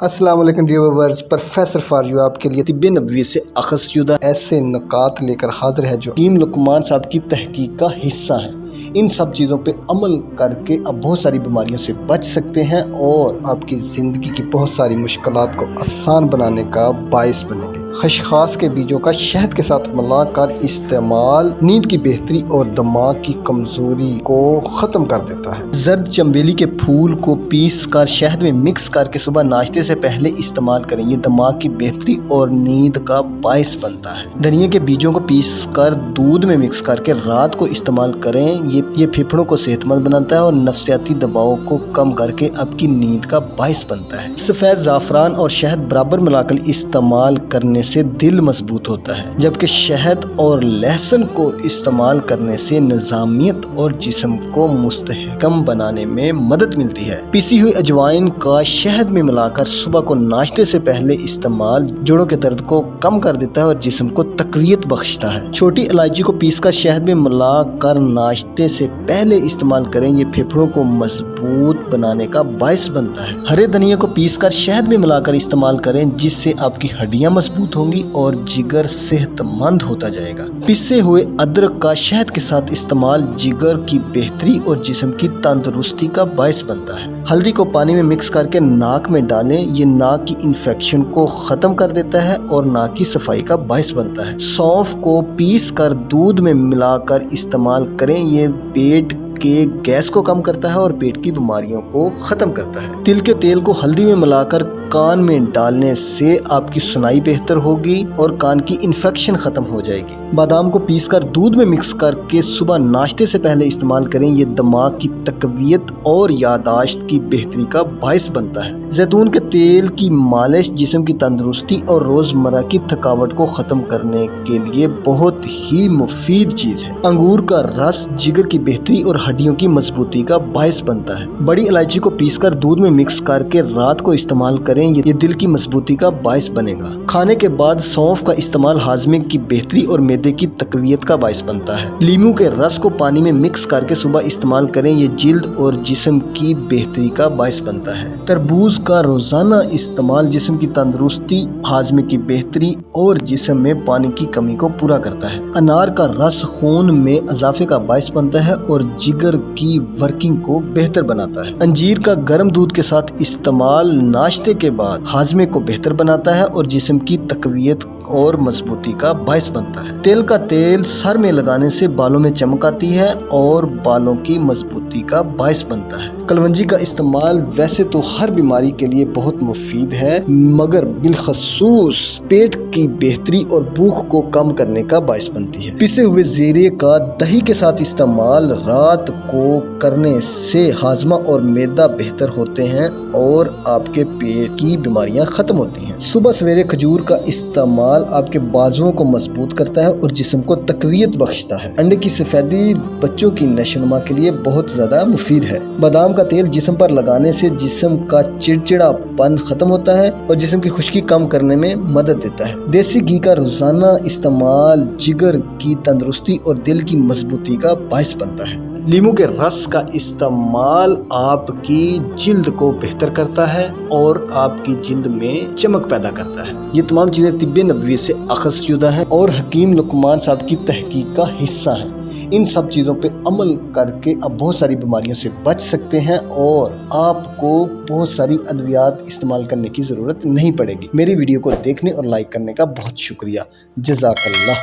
السلام علیکم dear viewers, professor for you آپ کے لیے طب نبوی سے اخذ شدہ ایسے نکات لے کر حاضر ہے جو حکیم لقمان صاحب کی تحقیق کا حصہ ہیں۔ ان سب چیزوں پہ عمل کر کے آپ بہت ساری بیماریوں سے بچ سکتے ہیں اور آپ کی زندگی کی بہت ساری مشکلات کو آسان بنانے کا باعث بنیں گے۔ خشخاش کے بیجوں کا شہد کے ساتھ ملا کر استعمال نیند کی بہتری اور دماغ کی کمزوری کو ختم کر دیتا ہے۔ زرد چنبیلی کے پھول کو پیس کر شہد میں مکس کر کے صبح ناشتے سے پہلے استعمال کریں، یہ دماغ کی بہتری اور نیند کا باعث بنتا ہے۔ دھنیا کے بیجوں کو پیس کر دودھ میں مکس کر کے رات کو استعمال کریں، یہ پھیپھڑوں کو صحت مند بناتا ہے اور نفسیاتی دباؤ کو کم کر کے آپ کی نیند کا باعث بنتا ہے۔ سفید زعفران اور شہد برابر ملا کر استعمال کرنے سے دل مضبوط ہوتا ہے، جبکہ شہد اور لہسن کو استعمال کرنے سے نظامیت اور جسم کو مستحکم بنانے میں مدد ملتی ہے۔ پیسی ہوئی اجوائن کا شہد میں ملا کر صبح کو ناشتے سے پہلے استعمال جوڑوں کے درد کو کم کر دیتا ہے اور جسم کو تقویت بخشتا ہے۔ چھوٹی الائچی کو پیس کر شہد میں ملا کر ناشتے سے پہلے استعمال کریں، یہ پھیپھڑوں کو مضبوط بنانے کا باعث بنتا ہے۔ ہرے دھنیا کو پیس کر شہد میں ملا کر استعمال کریں، جس سے آپ کی ہڈیاں مضبوط ہوں گی اور جگر صحت مند ہوتا جائے گا۔ پسے ہوئے ادرک کا شہد کے ساتھ استعمال جگر کی بہتری اور جسم کی تندرستی کا باعث بنتا ہے۔ ہلدی کو پانی میں مکس کر کے ناک میں ڈالیں، یہ ناک کی انفیکشن کو ختم کر دیتا ہے اور ناک کی صفائی کا باعث بنتا ہے۔ سونف کو پیس کر دودھ میں ملا کر استعمال کریں، یہ پیٹ کے گیس کو کم کرتا ہے اور پیٹ کی بیماریوں کو ختم کرتا ہے۔ تل کے تیل کو ہلدی میں ملا کر کان میں ڈالنے سے آپ کی سنائی بہتر ہوگی اور کان کی انفیکشن ختم ہو جائے گی۔ بادام کو پیس کر دودھ میں مکس کر کے صبح ناشتے سے پہلے استعمال کریں، یہ دماغ کی تقویت اور یادداشت کی بہتری کا باعث بنتا ہے۔ زیتون کے تیل کی مالش جسم کی تندرستی اور روزمرہ کی تھکاوٹ کو ختم کرنے کے لیے بہت ہی مفید چیز ہے۔ انگور کا رس جگر کی بہتری اور ہڈیوں کی مضبوطی کا باعث بنتا ہے۔ بڑی الائچی کو پیس کر دودھ میں مکس کر کے رات کو استعمال کریں، یہ دل کی مضبوطی کا باعث بنے گا۔ کھانے کے بعد سونف کا استعمال ہاضمے کی بہتری اور معدے کی تقویت کا باعث بنتا ہے۔ لیموں کے رس کو پانی میں مکس کر کے صبح استعمال کریں، یہ جلد اور جسم کی بہتری کا باعث بنتا ہے۔ تربوز کا روزانہ استعمال جسم کی تندرستی، ہاضمے کی بہتری اور جسم میں پانی کی کمی کو پورا کرتا ہے۔ انار کا رس خون میں اضافے کا باعث بنتا ہے اور جگر کی ورکنگ کو بہتر بناتا ہے۔ انجیر کا گرم دودھ کے ساتھ استعمال ناشتے کے بعد ہاضمے کو بہتر بناتا ہے اور جسم کی تقویت اور مضبوطی کا باعث بنتا ہے۔ تل کا تیل سر میں لگانے سے بالوں میں چمک آتی ہے اور بالوں کی مضبوطی کا باعث بنتا ہے۔ کلونجی کا استعمال ویسے تو ہر بیماری کے لیے بہت مفید ہے، مگر بالخصوص پیٹ کی بہتری اور بھوک کو کم کرنے کا باعث بنتی ہے۔ پسے ہوئے زیرے کا دہی کے ساتھ استعمال رات کو کرنے سے ہاضمہ اور معدہ بہتر ہوتے ہیں اور آپ کے پیٹ کی بیماریاں ختم ہوتی ہیں۔ صبح سویرے کھجور کا استعمال آپ کے بازوؤں کو مضبوط کرتا ہے اور جسم کو تقویت بخشتا ہے۔ انڈے کی سفیدی بچوں کی نشو و نما کے لیے بہت زیادہ مفید ہے۔ بادام کا تیل جسم پر لگانے سے جسم کا چڑچڑا پن ختم ہوتا ہے اور جسم کی خشکی کم کرنے میں مدد دیتا ہے۔ دیسی گھی کا روزانہ استعمال جگر کی تندرستی اور دل کی مضبوطی کا باعث بنتا ہے۔ لیموں کے رس کا استعمال آپ کی جلد کو بہتر کرتا ہے اور آپ کی جلد میں چمک پیدا کرتا ہے۔ یہ تمام چیزیں طب نبوی سے اخذ شدہ ہیں اور حکیم لقمان صاحب کی تحقیق کا حصہ ہیں۔ ان سب چیزوں پہ عمل کر کے آپ بہت ساری بیماریوں سے بچ سکتے ہیں اور آپ کو بہت ساری ادویات استعمال کرنے کی ضرورت نہیں پڑے گی۔ میری ویڈیو کو دیکھنے اور لائک کرنے کا بہت شکریہ۔ جزاک اللہ۔